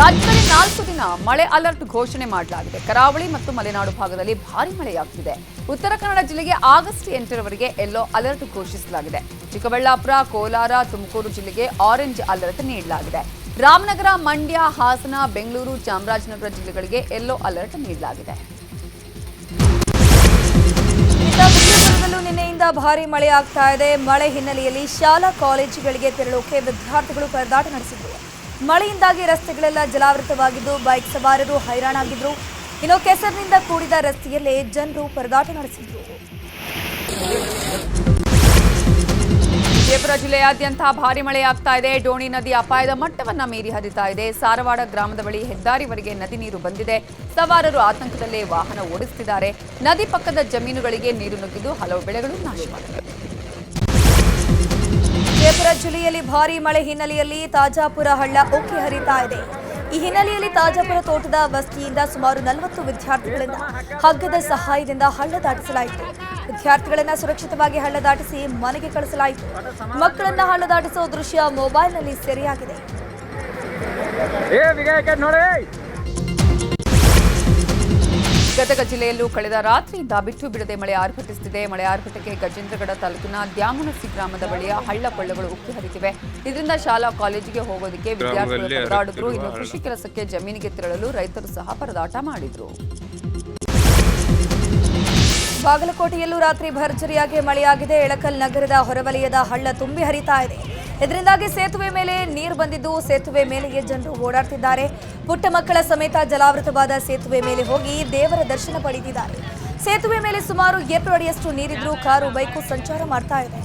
ರಾಜ್ಯದಲ್ಲಿ 4 ದಿನ ಮಳೆ ಅಲರ್ಟ್ ಘೋಷಣೆ ಮಾಡಲಾಗಿದೆ. ಕರಾವಳಿ ಮತ್ತು ಮಲೆನಾಡು ಭಾಗದಲ್ಲಿ ಭಾರೀ ಮಳೆಯಾಗುತ್ತಿದೆ. ಉತ್ತರ ಕನ್ನಡ ಜಿಲ್ಲೆಗೆ ಆಗಸ್ಟ್ 8ರವರೆಗೆ ಯೆಲ್ಲೋ ಅಲರ್ಟ್ ಘೋಷಿಸಲಾಗಿದೆ. ಚಿಕ್ಕಬಳ್ಳಾಪುರ, ಕೋಲಾರ, ತುಮಕೂರು ಜಿಲ್ಲೆಗೆ ಆರೆಂಜ್ ಅಲರ್ಟ್ ನೀಡಲಾಗಿದೆ. ರಾಮನಗರ, ಮಂಡ್ಯ, ಹಾಸನ, ಬೆಂಗಳೂರು, ಚಾಮರಾಜನಗರ ಜಿಲ್ಲೆಗಳಿಗೆ ಯೆಲ್ಲೋ ಅಲರ್ಟ್ ನೀಡಲಾಗಿದೆ. ನಿನ್ನೆಯಿಂದ ಭಾರೀ ಮಳೆ ಆಗ್ತಾ ಇದೆ. ಮಳೆ ಹಿನ್ನೆಲೆಯಲ್ಲಿ ಶಾಲಾ ಕಾಲೇಜುಗಳಿಗೆ ತೆರಳೋಕೆ ವಿದ್ಯಾರ್ಥಿಗಳು ಪರದಾಟ ನಡೆಸಿದ್ರು. ಮಳೆಯಿಂದಾಗಿ ರಸ್ತೆಗಳೆಲ್ಲ ಜಲಾವೃತವಾಗಿದ್ದು ಬೈಕ್ ಸವಾರರು ಹೈರಾಣಾಗಿದ್ರು. ಇನ್ನು ಕೆಸರಿನಿಂದ ಕೂಡಿದ ರಸ್ತೆಯಲ್ಲೇ ಜನರು ಪರದಾಟ ನಡೆಸಿದ್ರು. ವಿಜಯಪುರ ಜಿಲ್ಲೆಯಾದ್ಯಂತ ಭಾರೀ ಮಳೆಯಾಗ್ತಾ ಇದೆ. ಡೋಣಿ ನದಿ ಅಪಾಯದ ಮಟ್ಟವನ್ನ ಮೀರಿ ಹರಿತಾ ಇದೆ. ಸಾರವಾಡ ಗ್ರಾಮದ ಬಳಿ ಹೆದ್ದಾರಿವರೆಗೆ ನದಿ ನೀರು ಬಂದಿದೆ. ಸವಾರರು ಆತಂಕದಲ್ಲೇ ವಾಹನ ಓಡಿಸುತ್ತಿದ್ದಾರೆ. ನದಿ ಪಕ್ಕದ ಜಮೀನುಗಳಿಗೆ ನೀರು ನುಗ್ಗಿದ್ದು ಹಲವು ಬೆಳೆಗಳು ನಾಶವಾಗಿವೆ. ವಿಜಯಪುರ ಜಿಲ್ಲೆಯಲ್ಲಿ ಭಾರೀ ಮಳೆ ಹಿನ್ನೆಲೆಯಲ್ಲಿ ತಾಜಾಪುರ ಹಳ್ಳ ಉಕ್ಕಿ ಹರಿತಾ ಇದೆ. ಈ ಹಿನ್ನೆಲೆಯಲ್ಲಿ ತಾಜಾಪುರ ತೋಟದ ವಸ್ತಿಯಿಂದ ಸುಮಾರು 40 ವಿದ್ಯಾರ್ಥಿಗಳಿಂದ ಹಗ್ಗದ ಸಹಾಯದಿಂದ ಹಳ್ಳ ದಾಟಿಸಲಾಯಿತು. ವಿದ್ಯಾರ್ಥಿಗಳನ್ನ ಸುರಕ್ಷಿತವಾಗಿ ಹಳ್ಳ ದಾಟಿಸಿ ಮನೆಗೆ ಕಳಿಸಲಾಯಿತು. ಮಕ್ಕಳನ್ನ ಹಳ್ಳ ದಾಟಿಸುವ ದೃಶ್ಯ ಮೊಬೈಲ್ನಲ್ಲಿ ಸೆರೆಯಾಗಿದೆ. ಗದಗ ಜಿಲ್ಲೆಯಲ್ಲೂ ಕಳೆದ ರಾತ್ರಿಯಿಂದ ಬಿಟ್ಟು ಬಿಡದೆ ಮಳೆ ಆರ್ಭಟಿಸುತ್ತಿದೆ. ಮಳೆ ಆರ್ಭಟಕ್ಕೆ ಗಜೇಂದ್ರಗಡ ತಾಲೂಕಿನ ದ್ಯಾಮನಸಿ ಗ್ರಾಮದ ಬಳಿಯ ಹಳ್ಳ ಕೊಳ್ಳಗಳು ಉಕ್ಕಿ ಹರಿತಿವೆ. ಇದರಿಂದ ಶಾಲಾ ಕಾಲೇಜಿಗೆ ಹೋಗೋದಕ್ಕೆ ವಿದ್ಯಾರ್ಥಿಗಳು ಪರದಾಡಿದ್ರು. ಇನ್ನು ಕೃಷಿ ಕೆಲಸಕ್ಕೆ ಜಮೀನಿಗೆ ತೆರಳಲು ರೈತರು ಸಹ ಪರದಾಟ ಮಾಡಿದ್ರು. ಬಾಗಲಕೋಟೆಯಲ್ಲೂ ರಾತ್ರಿ ಭರ್ಜರಿಯಾಗಿ ಮಳೆಯಾಗಿದೆ. ಎಳಕಲ್ ನಗರದ ಹೊರವಲಯದ ಹಳ್ಳ ತುಂಬಿ ಹರಿತಾ ಇದೆ. ಇದರಿಂದಾಗಿ ಸೇತುವೆ ಮೇಲೆ ನೀರು ಬಂದಿದ್ದು ಸೇತುವೆ ಮೇಲೆಯೇ ಜನರು ಓಡಾಡ್ತಿದ್ದಾರೆ. ಪುಟ್ಟ ಮಕ್ಕಳ ಸಮೇತ ಜಲಾವೃತವಾದ ಸೇತುವೆ ಮೇಲೆ ಹೋಗಿ ದೇವರ ದರ್ಶನ ಪಡೆದಿದ್ದಾರೆ. ಸೇತುವೆ ಮೇಲೆ ಸುಮಾರು 2 ಅಡಿಯಷ್ಟು ನೀರಿದ್ರೂ ಕಾರು, ಬೈಕು ಸಂಚಾರ ಮಾಡ್ತಾ ಇದೆ.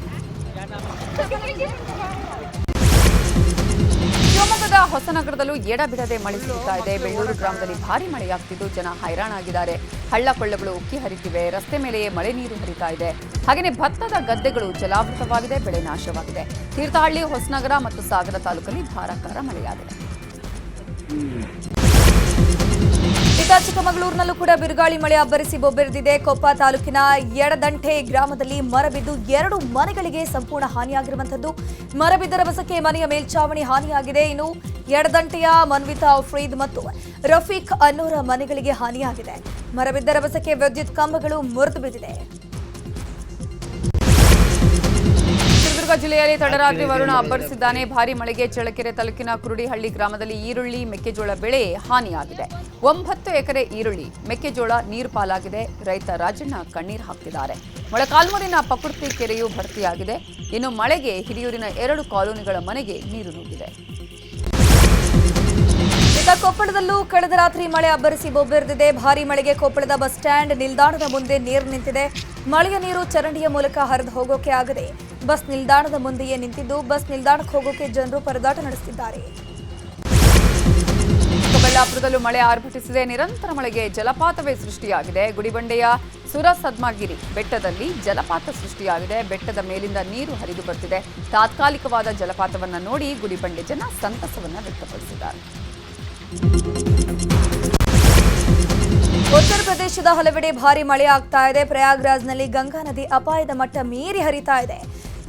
ಶಿವಮೊಗ್ಗದ ಹೊಸನಗರದಲ್ಲೂ ಎಡಬಿಡದೆ ಮಳೆ ಸುರಿತಾ ಇದೆ. ಬೆಳ್ಳೂರು ಗ್ರಾಮದಲ್ಲಿ ಭಾರೀ ಮಳೆಯಾಗ್ತಿದ್ದು ಜನ ಹೈರಾಣಾಗಿದ್ದಾರೆ. ಹಳ್ಳ ಕೊಳ್ಳಗಳು ಉಕ್ಕಿ ಹರಿತಿವೆ. ರಸ್ತೆ ಮೇಲೆಯೇ ಮಳೆ ನೀರು ಹರಿತಾ ಇದೆ. ಹಾಗೆಯೇ ಭತ್ತದ ಗದ್ದೆಗಳು ಜಲಾವೃತವಾಗಿದೆ. ಬೆಳೆ ನಾಶವಾಗಿದೆ. ತೀರ್ಥಹಳ್ಳಿ, ಹೊಸನಗರ ಮತ್ತು ಸಾಗರ ತಾಲೂಕಲ್ಲಿ ಧಾರಾಕಾರ ಮಳೆಯಾಗಿದೆ. ಚಿಕ್ಕಮಗಳೂರಿನಲ್ಲೂ ಕೂಡ ಬಿರುಗಾಳಿ ಮಳೆ ಅಬ್ಬರಿಸಿ ಬೊಬ್ಬೆರೆದಿದೆ. ಕೊಪ್ಪ ತಾಲೂಕಿನ ಯಡದಂಟೆ ಗ್ರಾಮದಲ್ಲಿ ಮರ ಬಿದ್ದು 2 ಮನೆಗಳಿಗೆ ಸಂಪೂರ್ಣ ಹಾನಿಯಾಗಿರುವಂತದ್ದು. ಮರ ಬಿದ್ದ ರಭಸಕ್ಕೆ ಮನೆಯ ಮೇಲ್ಛಾವಣಿ ಹಾನಿಯಾಗಿದೆ. ಇನ್ನು ಯಡದಂಟೆಯ ಮನ್ವಿತಾ ಅಫ್ರೀದ್ ಮತ್ತು ರಫೀಕ್ ಅನ್ನೋರ ಮನೆಗಳಿಗೆ ಹಾನಿಯಾಗಿದೆ. ಮರ ಬಿದ್ದ ರಭಸಕ್ಕೆ ವಿದ್ಯುತ್ ಕಂಬಗಳು ಮುರಿದು ಬಿದ್ದಿದೆ. ಚಿತ್ರದುರ್ಗ ಜಿಲ್ಲೆಯಲ್ಲಿ ತಡರಾತ್ರಿ ವರುಣ ಅಬ್ಬರಿಸಿದ್ದಾನೆ. ಭಾರೀ ಮಳೆಗೆ ಚಳ್ಳಕೆರೆ ತಾಲೂಕಿನ ಕುರುಡಿಹಳ್ಳಿ ಗ್ರಾಮದಲ್ಲಿ ಈರುಳ್ಳಿ, ಮೆಕ್ಕೆಜೋಳ ಬೆಳೆ ಹಾನಿಯಾಗಿದೆ. 9 ಎಕರೆ ಈರುಳ್ಳಿ, ಮೆಕ್ಕೆಜೋಳ ನೀರು ಪಾಲಾಗಿದೆ. ರೈತ ರಾಜಣ್ಣ ಕಣ್ಣೀರು ಹಾಕ್ತಿದ್ದಾರೆ. ಮೊಳಕಾಲ್ಮೂರಿನ ಪಕುರ್ತಿ ಕೆರೆಯು ಭರ್ತಿಯಾಗಿದೆ. ಇನ್ನು ಮಳೆಗೆ ಹಿರಿಯೂರಿನ 2 ಕಾಲೋನಿಗಳ ಮನೆಗೆ ನೀರು ನುಗ್ಗಿದೆ. ಕೊಪ್ಪಳದಲ್ಲೂ ಕಳೆದ ರಾತ್ರಿ ಮಳೆ ಅಬ್ಬರಿಸಿ ಬೊಬ್ಬೆರೆದಿದೆ. ಭಾರೀ ಮಳೆಗೆ ಕೊಪ್ಪಳದ ಬಸ್ ಸ್ಟ್ಯಾಂಡ್ ನಿಲ್ದಾಣದ ಮುಂದೆ ನೀರು ನಿಂತಿದೆ. ಮಳೆಯ ನೀರು ಚರಂಡಿಯ ಮೂಲಕ ಹರಿದು ಹೋಗೋಕೆ ಆಗದೆ ಬಸ್ ನಿಲ್ದಾಣದ ಮುಂದೆಯೇ ನಿಂತಿದ್ದು ಬಸ್ ನಿಲ್ದಾಣಕ್ಕೆ ಹೋಗೋಕೆ ಜನರು ಪರದಾಟ ನಡೆಸುತ್ತಿದ್ದಾರೆ. ಚಿಕ್ಕಬಳ್ಳಾಪುರದಲ್ಲೂ ಮಳೆ ಆರ್ಭಟಿಸಿದೆ. ನಿರಂತರ ಮಳೆಗೆ ಜಲಪಾತವೇ ಸೃಷ್ಟಿಯಾಗಿದೆ. ಗುಡಿಬಂಡೆಯ ಸುರಸದ್ಮಗಿರಿ ಬೆಟ್ಟದಲ್ಲಿ ಜಲಪಾತ ಸೃಷ್ಟಿಯಾಗಿದೆ. ಬೆಟ್ಟದ ಮೇಲಿಂದ ನೀರು ಹರಿದು ಬರ್ತಿದೆ. ತಾತ್ಕಾಲಿಕವಾದ ಜಲಪಾತವನ್ನ ನೋಡಿ ಗುಡಿಬಂಡೆ ಜನ ಸಂತಸವನ್ನ ವ್ಯಕ್ತಪಡಿಸಿದ್ದಾರೆ. ಉತ್ತರ ಪ್ರದೇಶದ ಹಲವೆಡೆ ಭಾರೀ ಮಳೆ ಆಗ್ತಾ ಇದೆ. ಪ್ರಯಾಗ್ರಾಜ್ನಲ್ಲಿ ಗಂಗಾ ನದಿ ಅಪಾಯದ ಮಟ್ಟ ಮೀರಿ ಹರಿತಾ ಇದೆ.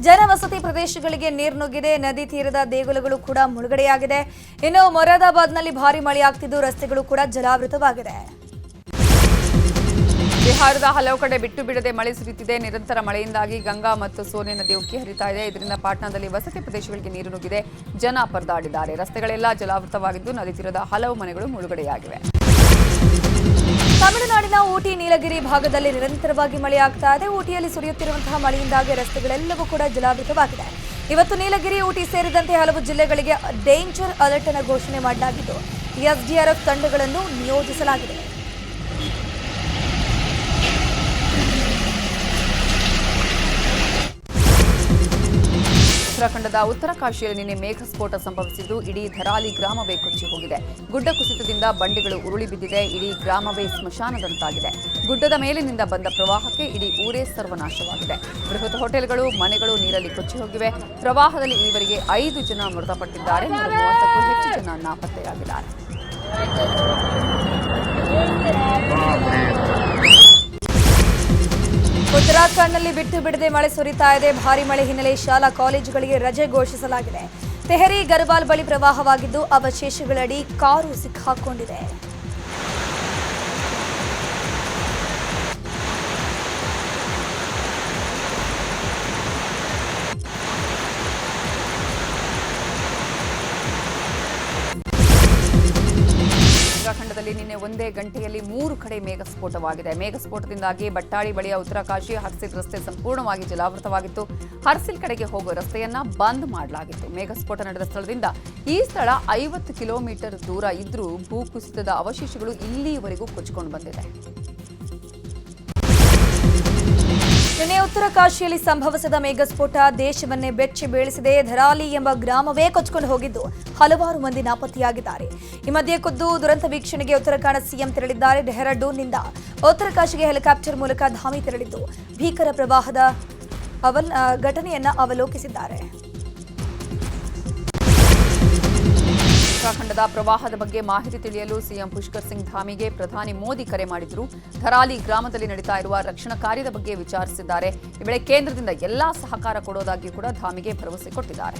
ಜನವಸತಿ ಪ್ರದೇಶಗಳಿಗೆ ನೀರು ನುಗ್ಗಿದೆ. ನದಿ ತೀರದ ದೇಗುಲಗಳು ಕೂಡ ಮುಳುಗಡೆಯಾಗಿದೆ. ಇನ್ನು ಮೊರಾದಾಬಾದ್ನಲ್ಲಿ ಭಾರೀ ಮಳೆಯಾಗ್ತಿದ್ದು ರಸ್ತೆಗಳು ಕೂಡ ಜಲಾವೃತವಾಗಿದೆ. ಬಿಹಾರದ ಹಲವು ಕಡೆ ಬಿಟ್ಟು ಬಿಡದೆ ಮಳೆ ಸುರಿಯುತ್ತಿದೆ. ನಿರಂತರ ಮಳೆಯಿಂದಾಗಿ ಗಂಗಾ ಮತ್ತು ಸೋನೆ ನದಿ ಉಕ್ಕಿ ಹರಿತಾ ಇದೆ. ಇದರಿಂದ ಪಾಟ್ನಾದಲ್ಲಿ ವಸತಿ ಪ್ರದೇಶಗಳಿಗೆ ನೀರು ನುಗ್ಗಿದೆ. ಜನ ಪರದಾಡಿದ್ದಾರೆ. ರಸ್ತೆಗಳೆಲ್ಲ ಜಲಾವೃತವಾಗಿದ್ದು ನದಿ ತೀರದ ಹಲವು ಮನೆಗಳು ಮುಳುಗಡೆಯಾಗಿವೆ. ತಮಿಳುನಾಡಿನ ಊಟಿ, ನೀಲಗಿರಿ ಭಾಗದಲ್ಲಿ ನಿರಂತರವಾಗಿ ಮಳೆಯಾಗ್ತಾ ಇದೆ. ಊಟಿಯಲ್ಲಿ ಸುರಿಯುತ್ತಿರುವಂತಹ ಮಳೆಯಿಂದಾಗಿ ರಸ್ತೆಗಳೆಲ್ಲವೂ ಕೂಡ ಜಲಾವೃತವಾಗಿದೆ. ಇವತ್ತು ನೀಲಗಿರಿ, ಊಟಿ ಸೇರಿದಂತೆ ಹಲವು ಜಿಲ್ಲೆಗಳಿಗೆ ಡೇಂಜರ್ ಅಲರ್ಟ್ ಅನ್ನು ಘೋಷಣೆ ಮಾಡಲಾಗಿದ್ದು ಎಸ್ಡಿಆರ್ಎಫ್ ತಂಡಗಳನ್ನು ನಿಯೋಜಿಸಲಾಗಿದೆ. ಉತ್ತರಾಖಂಡದ ಉತ್ತರಕಾಶಿಯಲ್ಲಿ ನಿನ್ನೆ ಮೇಘಸ್ಫೋಟ ಸಂಭವಿಸಿದ್ದು ಇಡೀ ಧರಾಲಿ ಗ್ರಾಮವೇ ಕೊಚ್ಚಿ ಹೋಗಿದೆ. ಗುಡ್ಡ ಕುಸಿತದಿಂದ ಬಂಡೆಗಳು ಉರುಳಿ ಬಿದ್ದಿದೆ. ಇಡೀ ಗ್ರಾಮವೇ ಸ್ಮಶಾನದಂತಾಗಿದೆ. ಗುಡ್ಡದ ಮೇಲಿನಿಂದ ಬಂದ ಪ್ರವಾಹಕ್ಕೆ ಇಡೀ ಊರೇ ಸರ್ವನಾಶವಾಗಿದೆ. ಬೃಹತ್ ಹೋಟೆಲ್ಗಳು, ಮನೆಗಳು ನೀರಲ್ಲಿ ಕೊಚ್ಚಿ ಹೋಗಿವೆ. ಪ್ರವಾಹದಲ್ಲಿ ಈವರೆಗೆ 5 ಜನ ಮೃತಪಟ್ಟಿದ್ದಾರೆ. 130ಕ್ಕೂ ಹೆಚ್ಚು ಜನ ನಾಪತ್ತೆಯಾಗಿದ್ದಾರೆ. ಉತ್ತರಾಖಂಡ್ನಲ್ಲಿ ಬಿಟ್ಟು ಬಿಡದೆ ಮಳೆ ಸುರಿತಾ ಇದೆ. ಭಾರೀ ಮಳೆ ಹಿನ್ನೆಲೆ ಶಾಲಾ ಕಾಲೇಜುಗಳಿಗೆ ರಜೆ ಘೋಷಿಸಲಾಗಿದೆ. ತೆಹರಿ ಗರ್ವಾಲ್ ಬಳಿ ಪ್ರವಾಹವಾಗಿದ್ದು ಅವಶೇಷಗಳಡಿ ಕಾರು ಸಿಕ್ಕಾಕೊಂಡಿದೆ. ಉತ್ತರಾಖಂಡದಲ್ಲಿ ನಿನ್ನೆ ಒಂದೇ ಗಂಟೆಯಲ್ಲಿ 3 ಕಡೆ ಮೇಘಸ್ಫೋಟವಾಗಿದೆ. ಮೇಘಸ್ಫೋಟದಿಂದಾಗಿ ಬಟ್ಟಾಳಿ ಬಳಿಯ ಉತ್ತರಕಾಶಿ ಹರ್ಸಿಲ್ ರಸ್ತೆ ಸಂಪೂರ್ಣವಾಗಿ ಜಲಾವೃತವಾಗಿತ್ತು. ಹರ್ಸಿಲ್ ಕಡೆಗೆ ಹೋಗುವ ರಸ್ತೆಯನ್ನ ಬಂದ್ ಮಾಡಲಾಗಿತ್ತು. ಮೇಘಸ್ಫೋಟ ನಡೆದ ಸ್ಥಳದಿಂದ ಈ ಸ್ಥಳ 50 ಕಿಲೋಮೀಟರ್ ದೂರ ಇದ್ರೂ ಭೂಕುಸಿತದ ಅವಶೇಷಗಳು ಇಲ್ಲಿಯವರೆಗೂ ಕೊಚ್ಚಿಕೊಂಡು ಬಂದಿದೆ. ನಿನ್ನೆ ಉತ್ತರಕಾಶಿಯಲ್ಲಿ ಸಂಭವಿಸಿದ ಮೇಘಸ್ಫೋಟ ದೇಶವನ್ನೇ ಬೆಚ್ಚಿ ಬೀಳಿಸಿದೆ. ಧರಾಲಿ ಎಂಬ ಗ್ರಾಮವೇ ಕೊಚ್ಚಿಕೊಂಡು ಹೋಗಿದ್ದು ಹಲವಾರು ಮಂದಿ ನಾಪತ್ತೆಯಾಗಿದ್ದಾರೆ. ಈ ಮಧ್ಯೆ ಖುದ್ದು ದುರಂತ ವೀಕ್ಷಣೆಗೆ ಉತ್ತರಾಖಂಡ ಸಿಎಂ ತೆರಳಿದ್ದಾರೆ. ಡೆಹ್ರಾಡೂನ್ನಿಂದ ಉತ್ತರಕಾಶಿಗೆ ಹೆಲಿಕಾಪ್ಟರ್ ಮೂಲಕ ಧಾಮಿ ತೆರಳಿದ್ದು ಭೀಕರ ಪ್ರವಾಹದ ಘಟನೆಯನ್ನ ಅವಲೋಕಿಸಿದ್ದಾರೆ. ಉತ್ತರಾಖಂಡದ ಪ್ರವಾಹದ ಬಗ್ಗೆ ಮಾಹಿತಿ ತಿಳಿಯಲು ಸಿಎಂ ಪುಷ್ಕರ್ ಸಿಂಗ್ ಧಾಮಿಗೆ ಪ್ರಧಾನಿ ಮೋದಿ ಕರೆ ಮಾಡಿದ್ರು. ಧರಾಲಿ ಗ್ರಾಮದಲ್ಲಿ ನಡೀತಾ ಇರುವ ರಕ್ಷಣಾ ಕಾರ್ಯದ ಬಗ್ಗೆ ವಿಚಾರಿಸಿದ್ದಾರೆ. ಈ ವೇಳೆ ಕೇಂದ್ರದಿಂದ ಎಲ್ಲಾ ಸಹಕಾರ ಕೊಡೋದಾಗಿ ಕೂಡ ಧಾಮಿಗೆ ಭರವಸೆ ಕೊಟ್ಟಿದ್ದಾರೆ.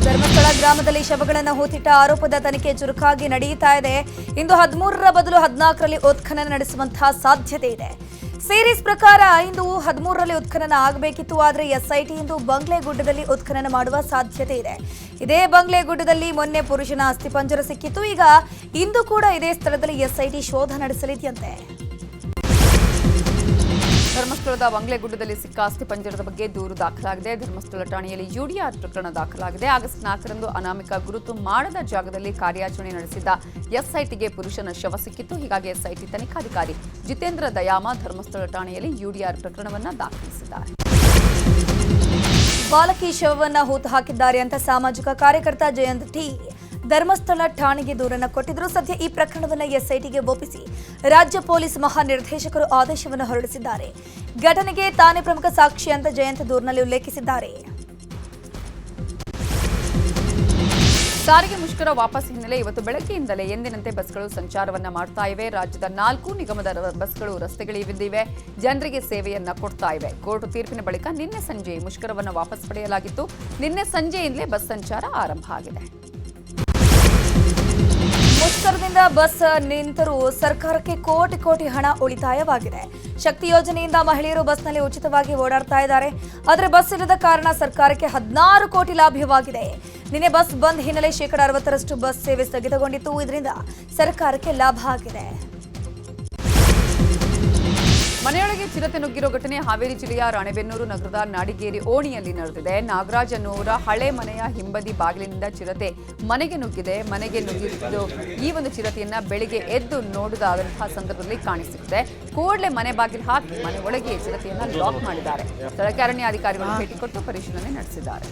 ಧರ್ಮಸ್ಥಳ ಗ್ರಾಮದಲ್ಲಿ ಶವಗಳನ್ನು ಹೂತಿಟ್ಟ ಆರೋಪದ ತನಿಖೆ ಚುರುಕಾಗಿ ನಡೆಯುತ್ತಾ ಇದೆ. ಇಂದು 13ರ ಬದಲು 14ರಲ್ಲಿ ಉತ್ಖನನ ನಡೆಸುವಂತಹ ಸಾಧ್ಯತೆ ಇದೆ. ಸೀರೀಸ್ ಪ್ರಕಾರ ಇಂದು 13ರಲ್ಲಿ ಉತ್ಖನನ ಆಗಬೇಕಿತ್ತು. ಆದರೆ ಎಸ್ಐಟಿ ಇಂದು ಬಂಗ್ಲೆಗುಡ್ಡದಲ್ಲಿ ಉತ್ಖನನ ಮಾಡುವ ಸಾಧ್ಯತೆ ಇದೆ. ಇದೇ ಬಂಗ್ಲೆಗುಡ್ಡದಲ್ಲಿ ಮೊನ್ನೆ ಪುರುಷನ ಅಸ್ಥಿಪಂಜರ ಸಿಕ್ಕಿತ್ತು. ಈಗ ಇಂದು ಕೂಡ ಇದೇ ಸ್ಥಳದಲ್ಲಿ ಎಸ್ಐಟಿ ಶೋಧ ನಡೆಸಲಿದೆಯಂತೆ. ಧರ್ಮಸ್ಥಳದ ಬಂಗ್ಲೆಗುಡ್ಡದಲ್ಲಿ ಸಿಕ್ಕ ಅಸ್ಥಿಪಂಜರದ ಬಗ್ಗೆ ದೂರು ದಾಖಲಾಗಿದೆ. ಧರ್ಮಸ್ಥಳ ಠಾಣೆಯಲ್ಲಿ ಯುಡಿಆರ್ ಪ್ರಕರಣ ದಾಖಲಾಗಿದೆ. ಆಗಸ್ಟ್ 4ರಂದು ಅನಾಮಿಕ ಗುರುತು ಮಾಡದ ಜಾಗದಲ್ಲಿ ಕಾರ್ಯಾಚರಣೆ ನಡೆಸಿದ್ದ ಎಸ್ಐಟಿಗೆ ಪುರುಷನ ಶವ ಸಿಕ್ಕಿತ್ತು. ಹೀಗಾಗಿ ಎಸ್ಐಟಿ ತನಿಖಾಧಿಕಾರಿ ಜಿತೇಂದ್ರ ದಯಾಮ ಧರ್ಮಸ್ಥಳ ಠಾಣೆಯಲ್ಲಿ ಯುಡಿಆರ್ ಪ್ರಕರಣವನ್ನು ದಾಖಲಿಸಿದ್ದಾರೆ. ಬಾಲಕಿ ಶವವನ್ನ ಹೂತು ಹಾಕಿದ್ದಾರೆ ಅಂತ ಸಾಮಾಜಿಕ ಕಾರ್ಯಕರ್ತ ಜಯಂತ್ ಟಿ ಧರ್ಮಸ್ಥಳ ಠಾಣೆಗೆ ದೂರನ್ನು ಕೊಟ್ಟಿದ್ರು. ಸದ್ಯ ಈ ಪ್ರಕರಣವನ್ನು ಎಸ್ಐಟಿಗೆ ಒಪ್ಪಿಸಿ ರಾಜ್ಯ ಪೊಲೀಸ್ ಮಹಾನಿರ್ದೇಶಕರು ಆದೇಶವನ್ನು ಹೊರಡಿಸಿದ್ದಾರೆ. ಘಟನೆಗೆ ತಾನೇ ಪ್ರಮುಖ ಸಾಕ್ಷಿ ಅಂತ ಜಯಂತ್ ದೂರಿನಲ್ಲಿ ಉಲ್ಲೇಖಿಸಿದ್ದಾರೆ. ಸಾರಿಗೆ ಮುಷ್ಕರ ವಾಪಸ್ ಹಿನ್ನೆಲೆ ಇವತ್ತು ಬೆಳಗ್ಗೆಯಿಂದಲೇ ಎಂದಿನಂತೆ ಬಸ್ಗಳು ಸಂಚಾರವನ್ನ ಮಾಡ್ತಾ ಇವೆ. ರಾಜ್ಯದ 4 ನಿಗಮದ ಬಸ್ಗಳು ರಸ್ತೆಗಳಿವೆ. ಜನರಿಗೆ ಸೇವೆಯನ್ನ ಕೊಡ್ತಾ ಇವೆ. ಕೋರ್ಟ್ ತೀರ್ಪಿನ ಬಳಿಕ ನಿನ್ನೆ ಸಂಜೆ ಮುಷ್ಕರವನ್ನು ವಾಪಸ್ ಪಡೆಯಲಾಗಿತ್ತು. ನಿನ್ನೆ ಸಂಜೆಯಿಂದಲೇ ಬಸ್ ಸಂಚಾರ ಆರಂಭ ಆಗಿದೆ. ಮುಷ್ಕರದಿಂದ ಬಸ್ ನಿಂತರೂ ಸರ್ಕಾರಕ್ಕೆ ಕೋಟಿ ಹಣ ಉಳಿತಾಯವಾಗಿದೆ. ಶಕ್ತಿ ಯೋಜನೆಯಿಂದ ಮಹಿಳೆಯರು ಬಸ್ನಲ್ಲಿ ಉಚಿತವಾಗಿ ಓಡಾಡ್ತಾ ಇದ್ದಾರೆ. ಆದರೆ ಬಸ್ ಇಲ್ಲದ ಕಾರಣ ಸರ್ಕಾರಕ್ಕೆ 16 ಕೋಟಿ ಲಾಭವಾಗಿದೆ. ನಿನ್ನೆ ಬಸ್ ಬಂದ್ ಹಿನ್ನೆಲೆ 60% ಬಸ್ ಸೇವೆ ಸ್ಥಗಿತಗೊಂಡಿತ್ತು. ಇದರಿಂದ ಸರ್ಕಾರಕ್ಕೆ ಲಾಭ ಆಗಿದೆ. ಮನೆಯೊಳಗೆ ಚಿರತೆ ನುಗ್ಗಿರೋ ಘಟನೆ ಹಾವೇರಿ ಜಿಲ್ಲೆಯ ರಾಣೆಬೆನ್ನೂರು ನಗರದ ನಾಡಿಗೇರಿ ಓಣಿಯಲ್ಲಿ ನಡೆದಿದೆ. ನಾಗರಾಜ್ ಅನ್ನುವರ ಹಳೆ ಮನೆಯ ಹಿಂಬದಿ ಬಾಗಿಲಿನಿಂದ ಚಿರತೆ ಮನೆಗೆ ನುಗ್ಗಿದೆ. ಮನೆಗೆ ನುಗ್ಗಿದ್ದು ಈ ಒಂದು ಚಿರತೆಯನ್ನ ಬೆಳಿಗ್ಗೆ ಎದ್ದು ನೋಡಿದಂತಹ ಸಂದರ್ಭದಲ್ಲಿ ಕಾಣಿಸಿದೆ. ಕೂಡಲೇ ಮನೆ ಬಾಗಿಲು ಹಾಕಿ ಮನೆ ಒಳಗೆ ಚಿರತೆಯನ್ನ ಲಾಕ್ ಮಾಡಿದ್ದಾರೆ. ಸ್ಥಳಕ್ಕೆ ಅರಣ್ಯಾಧಿಕಾರಿಗಳು ಭೇಟಿ ಕೊಟ್ಟು ಪರಿಶೀಲನೆ ನಡೆಸಿದ್ದಾರೆ.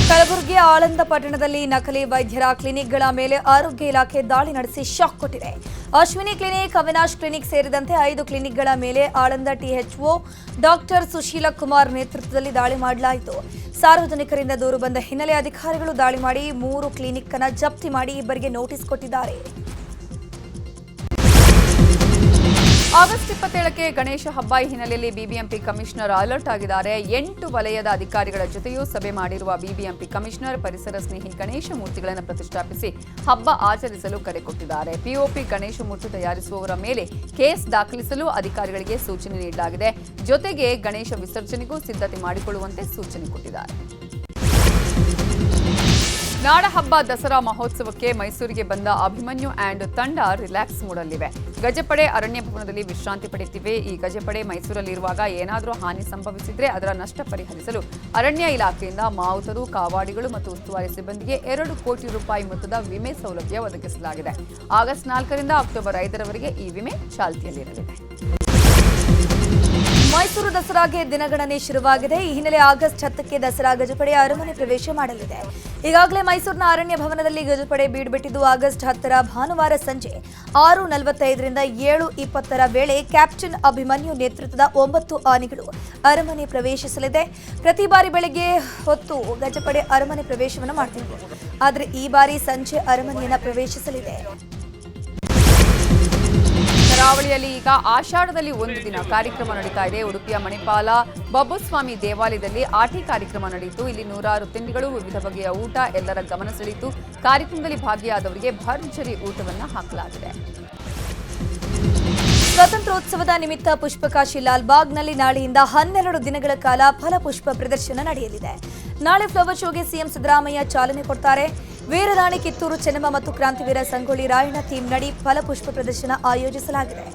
ಕಲಬುರಗಿಯ ಆಳಂದ ಪಟ್ಟಣದಲ್ಲಿ ನಕಲಿ ವೈದ್ಯರ ಕ್ಲಿನಿಕ್ಗಳ ಮೇಲೆ ಆರೋಗ್ಯ ಇಲಾಖೆ ದಾಳಿ ನಡೆಸಿ ಶಾಕ್ ಕೊಟ್ಟಿದೆ. ಅಶ್ವಿನಿ ಕ್ಲಿನಿಕ್, ಅವಿನಾಶ್ ಕ್ಲಿನಿಕ್ ಸೇರಿದಂತೆ 5 ಕ್ಲಿನಿಕ್ಗಳ ಮೇಲೆ ಆಳಂದ ಟಿಎಚ್ಒ ಡಾಕ್ಟರ್ ಸುಶೀಲ ಕುಮಾರ್ ನೇತೃತ್ವದಲ್ಲಿ ದಾಳಿ ಮಾಡಲಾಯಿತು. ಸಾರ್ವಜನಿಕರಿಂದ ದೂರು ಬಂದ ಹಿನ್ನೆಲೆ ಅಧಿಕಾರಿಗಳು ದಾಳಿ ಮಾಡಿ 3 ಕ್ಲಿನಿಕ್ ಅನ್ನು ಜಪ್ತಿ ಮಾಡಿ ಇಬ್ಬರಿಗೆ ನೋಟಿಸ್ ಕೊಟ್ಟಿದ್ದಾರೆ. ಆಗಸ್ಟ್ 27ಕ್ಕೆ ಗಣೇಶ ಹಬ್ಬ ಹಿನ್ನೆಲೆಯಲ್ಲಿ ಬಿಬಿಎಂಪಿ ಕಮಿಷನರ್ ಅಲರ್ಟ್ ಆಗಿದ್ದಾರೆ. 8 ವಲಯದ ಅಧಿಕಾರಿಗಳ ಜೊತೆಯೂ ಸಭೆ ಮಾಡಿರುವ ಬಿಬಿಎಂಪಿ ಕಮಿಷನರ್ ಪರಿಸರ ಸ್ನೇಹಿ ಗಣೇಶ ಮೂರ್ತಿಗಳನ್ನು ಪ್ರತಿಷ್ಠಾಪಿಸಿ ಹಬ್ಬ ಆಚರಿಸಲು ಕರೆ ಕೊಟ್ಟಿದ್ದಾರೆ. ಪಿಒಪಿ ಗಣೇಶ ಮೂರ್ತಿ ತಯಾರಿಸುವವರ ಮೇಲೆ ಕೇಸ್ ದಾಖಲಿಸಲು ಅಧಿಕಾರಿಗಳಿಗೆ ಸೂಚನೆ ನೀಡಲಾಗಿದೆ. ಜೊತೆಗೆ ಗಣೇಶ ವಿಸರ್ಜನೆಗೂ ಸಿದ್ಧತೆ ಮಾಡಿಕೊಳ್ಳುವಂತೆ ಸೂಚನೆ ಕೊಟ್ಟಿದ್ದಾರೆ. ನಾಡಹಬ್ಬ ದಸರಾ ಮಹೋತ್ಸವಕ್ಕೆ ಮೈಸೂರಿಗೆ ಬಂದ ಅಭಿಮನ್ಯು ಆ್ಯಂಡ್ ತಂಡ ರಿಲ್ಯಾಕ್ಸ್ ಮೂಡಲ್ಲಿವೆ. ಗಜಪಡೆ ಅರಣ್ಯ ಭವನದಲ್ಲಿ ವಿಶ್ರಾಂತಿ ಪಡೆಯುತ್ತಿವೆ. ಈ ಗಜಪಡೆ ಮೈಸೂರಲ್ಲಿರುವಾಗ ಏನಾದರೂ ಹಾನಿ ಸಂಭವಿಸಿದ್ರೆ ಅದರ ನಷ್ಟ ಪರಿಹರಿಸಲು ಅರಣ್ಯ ಇಲಾಖೆಯಿಂದ ಮಾವುತರು, ಕಾವಾಡಿಗಳು ಮತ್ತು ಉಸ್ತುವಾರಿ ಸಿಬ್ಬಂದಿಗೆ 2 ಕೋಟಿ ರೂಪಾಯಿ ಮೊತ್ತದ ವಿಮೆ ಸೌಲಭ್ಯ ಒದಗಿಸಲಾಗಿದೆ. ಆಗಸ್ಟ್ 4ರಿಂದ ಅಕ್ಟೋಬರ್ 5ರವರೆಗೆ ಈ ವಿಮೆ ಚಾಲ್ತಿಯಲ್ಲಿರಲಿದೆ. ಮೈಸೂರು ದಸರಾಗೆ ದಿನಗಣನೆ ಶುರುವಾಗಿದೆ. ಈ ಹಿನ್ನೆಲೆ ಆಗಸ್ಟ್ 10ಕ್ಕೆ ದಸರಾ ಗಜಪಡೆ ಅರಮನೆ ಪ್ರವೇಶ ಮಾಡಲಿದೆ. ಈಗಾಗಲೇ ಮೈಸೂರಿನ ಅರಣ್ಯ ಭವನದಲ್ಲಿ ಗಜಪಡೆ ಬೀಡುಬಿಟ್ಟಿದ್ದು ಆಗಸ್ಟ್ 10ರ ಭಾನುವಾರ ಸಂಜೆ 6:45ರಿಂದ 7:20ರ ವೇಳೆ ಕ್ಯಾಪ್ಟನ್ ಅಭಿಮನ್ಯು ನೇತೃತ್ವದ 9 ಆನೆಗಳು ಅರಮನೆ ಪ್ರವೇಶಿಸಲಿದೆ. ಪ್ರತಿ ಬಾರಿ ಬೆಳಗ್ಗೆ ಹೊತ್ತು ಗಜಪಡೆ ಅರಮನೆ ಪ್ರವೇಶವನ್ನು ಮಾಡ್ತಿದೆ. ಆದರೆ ಈ ಬಾರಿ ಸಂಜೆ ಅರಮನೆಯನ್ನು ಪ್ರವೇಶಿಸಲಿದೆ. ಕರಾವಳಿಯಲ್ಲಿ ಈಗ ಆಷಾಢದಲ್ಲಿ ಒಂದು ದಿನ ಕಾರ್ಯಕ್ರಮ ನಡೀತಾ ಇದೆ. ಉಡುಪಿಯ ಮಣಿಪಾಲ ಬಬ್ಬುಸ್ವಾಮಿ ದೇವಾಲಯದಲ್ಲಿ ಆಟಿ ಕಾರ್ಯಕ್ರಮ ನಡೆಯಿತು. ಇಲ್ಲಿ ನೂರಾರು ತಿಂಡಿಗಳು, ವಿವಿಧ ಬಗೆಯ ಊಟ ಎಲ್ಲರ ಗಮನ ಸೆಳೆಯಿತು. ಕಾರ್ಯಕ್ರಮದಲ್ಲಿ ಭಾಗಿಯಾದವರಿಗೆ ಭರ್ಜರಿ ಊಟವನ್ನು ಹಾಕಲಾಗಿದೆ. ಸ್ವಾತಂತ್ರ್ಯೋತ್ಸವದ ನಿಮಿತ್ತ ಪುಷ್ಪಕಾಶಿ ಲಾಲ್ಬಾಗ್ನಲ್ಲಿ ನಾಳೆಯಿಂದ 12 ದಿನಗಳ ಕಾಲ ಫಲಪುಷ್ಪ ಪ್ರದರ್ಶನ ನಡೆಯಲಿದೆ. ನಾಳೆ ಫ್ಲವರ್ ಶೋಗೆ ಸಿಎಂ ಸಿದ್ದರಾಮಯ್ಯ ಚಾಲನೆ ಕೊಡ್ತಾರೆ. ವೀರರಾಣಿ ಕಿತ್ತೂರು ಚೆನ್ನಮ್ಮ ಮತ್ತು ಕ್ರಾಂತಿವೀರ ಸಂಗೊಳ್ಳಿ ರಾಯಣ್ಣ ಥೀಮ್ ನಡಿ ಫಲಪುಷ್ಪ ಪ್ರದರ್ಶನ ಆಯೋಜಿಸಲಾಗಿದೆ.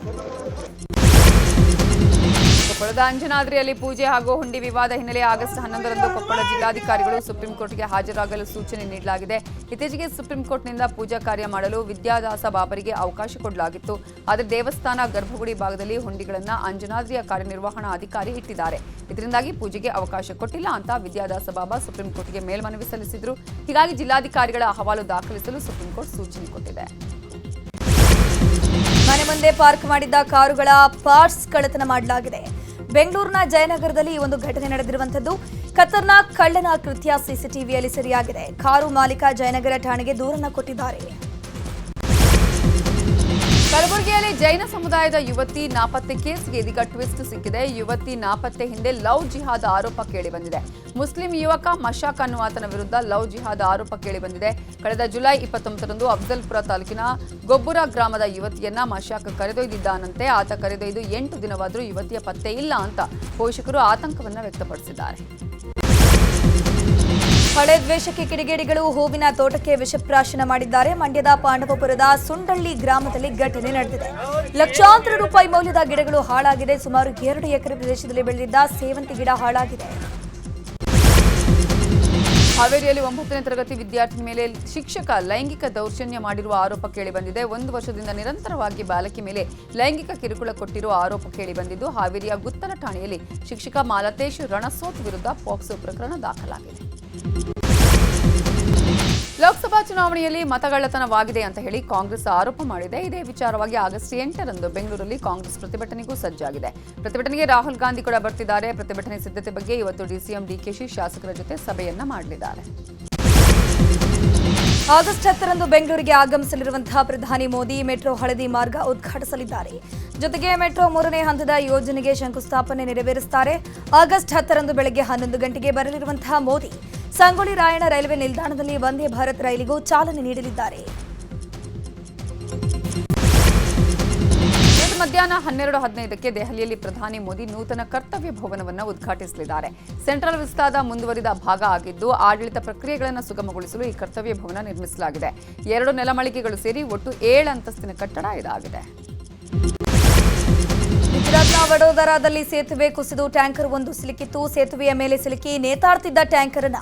ಕೊಪ್ಪಳದ ಅಂಜನಾದ್ರಿಯಲ್ಲಿ ಪೂಜೆ ಹಾಗೂ ಹುಂಡಿ ವಿವಾದ ಹಿನ್ನೆಲೆ ಆಗಸ್ಟ್ 11ರಂದು ಕೊಪ್ಪಳ ಜಿಲ್ಲಾಧಿಕಾರಿಗಳು ಸುಪ್ರೀಂ ಕೋರ್ಟ್ಗೆ ಹಾಜರಾಗಲು ಸೂಚನೆ ನೀಡಲಾಗಿದೆ. ಇತ್ತೀಚೆಗೆ ಸುಪ್ರೀಂ ಕೋರ್ಟ್ನಿಂದ ಪೂಜಾ ಕಾರ್ಯ ಮಾಡಲು ವಿದ್ಯಾದಾಸ ಬಾಬರಿಗೆ ಅವಕಾಶ ಕೊಡಲಾಗಿತ್ತು. ಆದರೆ ದೇವಸ್ಥಾನ ಗರ್ಭಗುಡಿ ಭಾಗದಲ್ಲಿ ಹುಂಡಿಗಳನ್ನು ಅಂಜನಾದ್ರಿಯ ಕಾರ್ಯನಿರ್ವಹಣಾ ಅಧಿಕಾರಿ ಇಟ್ಟಿದ್ದಾರೆ. ಇದರಿಂದಾಗಿ ಪೂಜೆಗೆ ಅವಕಾಶ ಕೊಟ್ಟಿಲ್ಲ ಅಂತ ವಿದ್ಯಾದಾಸ ಬಾಬಾ ಸುಪ್ರೀಂ ಕೋರ್ಟ್ಗೆ ಮೇಲ್ಮನವಿ ಸಲ್ಲಿಸಿದ್ರು. ಹೀಗಾಗಿ ಜಿಲ್ಲಾಧಿಕಾರಿಗಳ ಅಹವಾಲು ದಾಖಲಿಸಲು ಸುಪ್ರೀಂ ಕೋರ್ಟ್ ಸೂಚನೆ ಕೊಟ್ಟಿದೆ. ಮನೆ ಮುಂದೆ ಪಾರ್ಕ್ ಮಾಡಿದ್ದ ಕಾರುಗಳ ಪಾರ್ಟ್ಸ್ ಕಳ್ಳತನ ಮಾಡಲಾಗಿದೆ. ಬೆಂಗಳೂರಿನ ಜಯನಗರದಲ್ಲಿ ಈ ಒಂದು ಘಟನೆ ನಡೆದಿರುವಂತದ್ದು. ಖತರ್ನಾಕ್ ಕಳ್ಳನ ಕೃತ್ಯ ಸಿಸಿಟಿವಿಯಲ್ಲಿ ಸೆರೆಯಾಗಿದೆ. ಕಾರು ಮಾಲೀಕ ಜಯನಗರ ಠಾಣೆಗೆ ದೂರನ್ನ ಕೊಟ್ಟಿದ್ದಾರೆ. ಕಲಬುರಗಿಯಲ್ಲಿ ಜೈನ ಸಮುದಾಯದ ಯುವತಿ ನಾಪತ್ತೆ ಕೇಸ್ಗೆ ಇದೀಗ ಟ್ವಿಸ್ಟ್ ಸಿಕ್ಕಿದೆ. ಯುವತಿ ನಾಪತ್ತೆ ಹಿಂದೆ ಲವ್ ಜಿಹಾದ್ ಆರೋಪ ಕೇಳಿಬಂದಿದೆ. ಮುಸ್ಲಿಂ ಯುವಕ ಮಶಾಕ್ ಅನ್ನುವಾತನ ವಿರುದ್ಧ ಲವ್ ಜಿಹಾದ್ ಆರೋಪ ಕೇಳಿಬಂದಿದೆ. ಕಳೆದ ಜುಲೈ 29ರಂದು ಅಫ್ಜಲ್ಪುರ ತಾಲೂಕಿನ ಗೊಬ್ಬುರ ಗ್ರಾಮದ ಯುವತಿಯನ್ನ ಮಶಾಕ್ ಕರೆದೊಯ್ದಿದ್ದಾನಂತೆ. ಆತ ಕರೆದೊಯ್ದು 8 ದಿನವಾದರೂ ಯುವತಿಯ ಪತ್ತೆ ಇಲ್ಲ ಅಂತ ಪೋಷಕರು ಆತಂಕವನ್ನ ವ್ಯಕ್ತಪಡಿಸಿದ್ದಾರೆ. ಹಳೆ ದ್ವೇಷಕ್ಕೆ ಕಿಡಿಗೇಡಿಗಳು ಹೂವಿನ ತೋಟಕ್ಕೆ ವಿಷಪ್ರಾಶನ ಮಾಡಿದ್ದಾರೆ. ಮಂಡ್ಯದ ಪಾಂಡವಪುರದ ಸುಂಡಳ್ಳಿ ಗ್ರಾಮದಲ್ಲಿ ಘಟನೆ ನಡೆದಿದೆ. ಲಕ್ಷಾಂತರ ರೂಪಾಯಿ ಮೌಲ್ಯದ ಗಿಡಗಳು ಹಾಳಾಗಿದೆ. ಸುಮಾರು 2 ಎಕರೆ ಪ್ರದೇಶದಲ್ಲಿ ಬೆಳೆದಿದ್ದ ಸೇವಂತಿ ಗಿಡ ಹಾಳಾಗಿದೆ. ಹಾವೇರಿಯಲ್ಲಿ 9ನೇ ತರಗತಿ ವಿದ್ಯಾರ್ಥಿ ಮೇಲೆ ಶಿಕ್ಷಕ ಲೈಂಗಿಕ ದೌರ್ಜನ್ಯ ಮಾಡಿರುವ ಆರೋಪ ಕೇಳಿಬಂದಿದೆ. 1 ವರ್ಷದಿಂದ ನಿರಂತರವಾಗಿ ಬಾಲಕಿ ಮೇಲೆ ಲೈಂಗಿಕ ಕಿರುಕುಳ ಕೊಟ್ಟಿರುವ ಆರೋಪ ಕೇಳಿಬಂದಿದ್ದು, ಹಾವೇರಿಯ ಗುತ್ತಲ ಠಾಣೆಯಲ್ಲಿ ಶಿಕ್ಷಕ ಮಾಲತೇಶ್ ರಣಸೋತ್ ವಿರುದ್ಧ ಪಾಕ್ಸೋ ಪ್ರಕರಣ ದಾಖಲಾಗಿದೆ. ಲೋಕಸಭಾ ಚುನಾವಣೆಯಲ್ಲಿ ಮತಗಳ್ಳತನವಾಗಿದೆ ಅಂತ ಹೇಳಿ ಕಾಂಗ್ರೆಸ್ ಆರೋಪ ಮಾಡಿದೆ. ಇದೇ ವಿಚಾರವಾಗಿ ಆಗಸ್ಟ್ 8ರಂದು ಬೆಂಗಳೂರಲ್ಲಿ ಕಾಂಗ್ರೆಸ್ ಪ್ರತಿಭಟನೆಗೂ ಸಜ್ಜಾಗಿದೆ. ಪ್ರತಿಭಟನೆಗೆ ರಾಹುಲ್ ಗಾಂಧಿ ಕೂಡ ಬರ್ತಿದ್ದಾರೆ. ಪ್ರತಿಭಟನೆ ಸಿದ್ಧತೆ ಬಗ್ಗೆ ಇವತ್ತು ಡಿಸಿಎಂ ಡಿಕೆಶಿ ಶಾಸಕರ ಜೊತೆ ಸಭೆಯನ್ನ ಮಾಡಲಿದ್ದಾರೆ. ಆಗಸ್ಟ್ 10ರಂದು ಬೆಂಗಳೂರಿಗೆ ಆಗಮಿಸಲಿರುವಂತಹ ಪ್ರಧಾನಿ ಮೋದಿ ಮೆಟ್ರೋ ಹಳದಿ ಮಾರ್ಗ ಉದ್ಘಾಟಿಸಲಿದ್ದಾರೆ. ಜೊತೆಗೆ ಮೆಟ್ರೋ 3ನೇ ಹಂತದ ಯೋಜನೆಗೆ ಶಂಕುಸ್ಥಾಪನೆ ನೆರವೇರಿಸುತ್ತಾರೆ. ಆಗಸ್ಟ್ 10ರಂದು ಬೆಳಗ್ಗೆ 11 ಗಂಟೆಗೆ ಬರಲಿರುವಂತಹ ಮೋದಿ ಸಂಗೊಳ್ಳಿ ರಾಯಣ್ಣ ರೈಲ್ವೆ ನಿಲ್ದಾಣದಲ್ಲಿ ವಂದೇ ಭಾರತ್ ರೈಲಿಗೂ ಚಾಲನೆ ನೀಡಲಿದ್ದಾರೆ. ಮಧ್ಯಾಹ್ನ 12:15ಕ್ಕೆ ದೆಹಲಿಯಲ್ಲಿ ಪ್ರಧಾನಿ ಮೋದಿ ನೂತನ ಕರ್ತವ್ಯ ಭವನವನ್ನು ಉದ್ಘಾಟಿಸಲಿದ್ದಾರೆ. ಸೆಂಟ್ರಲ್ ವಿಸ್ತಾದ ಮುಂದುವರಿದ ಭಾಗ ಆಗಿದ್ದು, ಆಡಳಿತ ಪ್ರಕ್ರಿಯೆಗಳನ್ನು ಸುಗಮಗೊಳಿಸಲು ಈ ಕರ್ತವ್ಯ ಭವನ ನಿರ್ಮಿಸಲಾಗಿದೆ. 2 ನೆಲಮಾಳಿಗೆಗಳು ಸೇರಿ ಒಟ್ಟು 7 ಅಂತಸ್ತಿನ ಕಟ್ಟಡ ಇದಾಗಿದೆ. ಗುಜರಾತ್ನ ವಡೋದರಾದಲ್ಲಿ ಸೇತುವೆ ಕುಸಿದು ಟ್ಯಾಂಕರ್ ಒಂದು ಸಿಲುಕಿತ್ತು. ಸೇತುವೆಯ ಮೇಲೆ ಸಿಲುಕಿ ನೇತಾಡ್ತಿದ್ದ ಟ್ಯಾಂಕರ್ ಅನ್ನ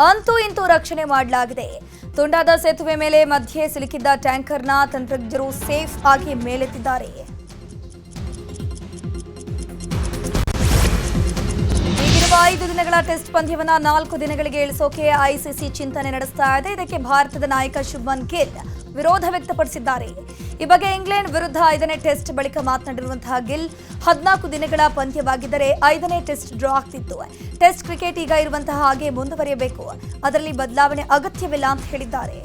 ಅಂತೂ ಇಂತೂ ರಕ್ಷಣೆ ಮಾಡಲಾಗಿದೆ. ತುಂಡಾದ ಸೇತುವೆ ಮೇಲೆ ಮಧ್ಯೆ ಸಿಲುಕಿದ್ದ ಟ್ಯಾಂಕರ್ನ ತಂತ್ರಜ್ಞರು ಸೇಫ್ ಆಗಿ ಮೇಲೆತ್ತಿದ್ದಾರೆ. ಈಗಿರುವ 5 ದಿನಗಳ ಟೆಸ್ಟ್ ಪಂದ್ಯವನ್ನ 4 ದಿನಗಳಿಗೆ ಇಳಿಸೋಕೆ ಐಸಿಸಿ ಚಿಂತನೆ ನಡೆಸ್ತಾ ಇದೆ. ಇದಕ್ಕೆ ಭಾರತದ ನಾಯಕ ಶುಭ್ಮನ್ ಗಿಲ್ ವಿರೋಧ ವ್ಯಕ್ತಪಡಿಸಿದ್ದಾರೆ. ಈ ಬಗ್ಗೆ ಇಂಗ್ಲೆಂಡ್ ವಿರುದ್ಧ 5ನೇ ಟೆಸ್ಟ್ ಬಳಿಕ ಮಾತನಾಡಿರುವಂತಹ ಗಿಲ್, 14 ದಿನಗಳ ಪಂದ್ಯವಾಗಿದ್ದರೆ 5ನೇ ಟೆಸ್ಟ್ ಡ್ರಾ ಆಗ್ತಿತ್ತು. ಟೆಸ್ಟ್ ಕ್ರಿಕೆಟ್ ಈಗ ಇರುವಂತಹ ಹಾಗೆ ಮುಂದುವರಿಯಬೇಕು, ಅದರಲ್ಲಿ ಬದಲಾವಣೆ ಅಗತ್ಯವಿಲ್ಲ ಅಂತ ಹೇಳಿದ್ದಾರೆ.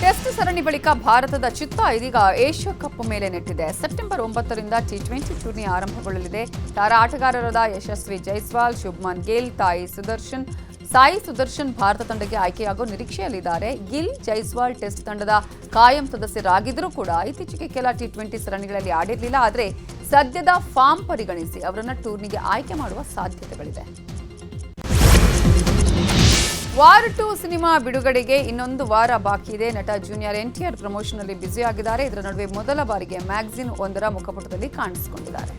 ಟೆಸ್ಟ್ ಸರಣಿ ಬಳಿಕ ಭಾರತದ ಚಿತ್ತ ಇದೀಗ ಏಷ್ಯಾ ಕಪ್ ಮೇಲೆ ನೆಟ್ಟಿದೆ. ಸೆಪ್ಟೆಂಬರ್ 9ರಿಂದ T20 ಟೂರ್ನಿ ಆರಂಭಗೊಳ್ಳಲಿದೆ. ತಾರಾ ಆಟಗಾರರಾದ ಯಶಸ್ವಿ ಜೈಸ್ವಾಲ್, ಶುಭ್ಮನ್ ಗಿಲ್, ಸಾಯಿ ಸುದರ್ಶನ್ ಭಾರತ ತಂಡಕ್ಕೆ ಆಯ್ಕೆಯಾಗೋ ನಿರೀಕ್ಷೆಯಲ್ಲಿದ್ದಾರೆ. ಗಿಲ್, ಜೈಸ್ವಾಲ್ ಟೆಸ್ಟ್ ತಂಡದ ಕಾಯಂ ಸದಸ್ಯರಾಗಿದ್ದರೂ ಕೂಡ ಇತ್ತೀಚೆಗೆ ಕೆಲ T20 ಸರಣಿಗಳಲ್ಲಿ ಆಡಿರಲಿಲ್ಲ. ಆದರೆ ಸದ್ಯದ ಫಾರ್ಮ್ ಪರಿಗಣಿಸಿ ಅವರನ್ನು ಟೂರ್ನಿಗೆ ಆಯ್ಕೆ ಮಾಡುವ ಸಾಧ್ಯತೆಗಳಿದೆ. ವಾರ್ 2 ಸಿನಿಮಾ ಬಿಡುಗಡೆಗೆ ಇನ್ನೊಂದು ವಾರ ಬಾಕಿ ಇದೆ. ನಟ ಜೂನಿಯರ್ NTR ಪ್ರಮೋಷನ್ ಅಲ್ಲಿ ಬ್ಯುಸಿ ಆಗಿದ್ದಾರೆ. ಇದರ ನಡುವೆ ಮೊದಲ ಬಾರಿಗೆ ಮ್ಯಾಗಝಿನ್ ಒಂದರ ಮುಖಪುಟದಲ್ಲಿ ಕಾಣಿಸಿಕೊಂಡಿದ್ದಾರೆ.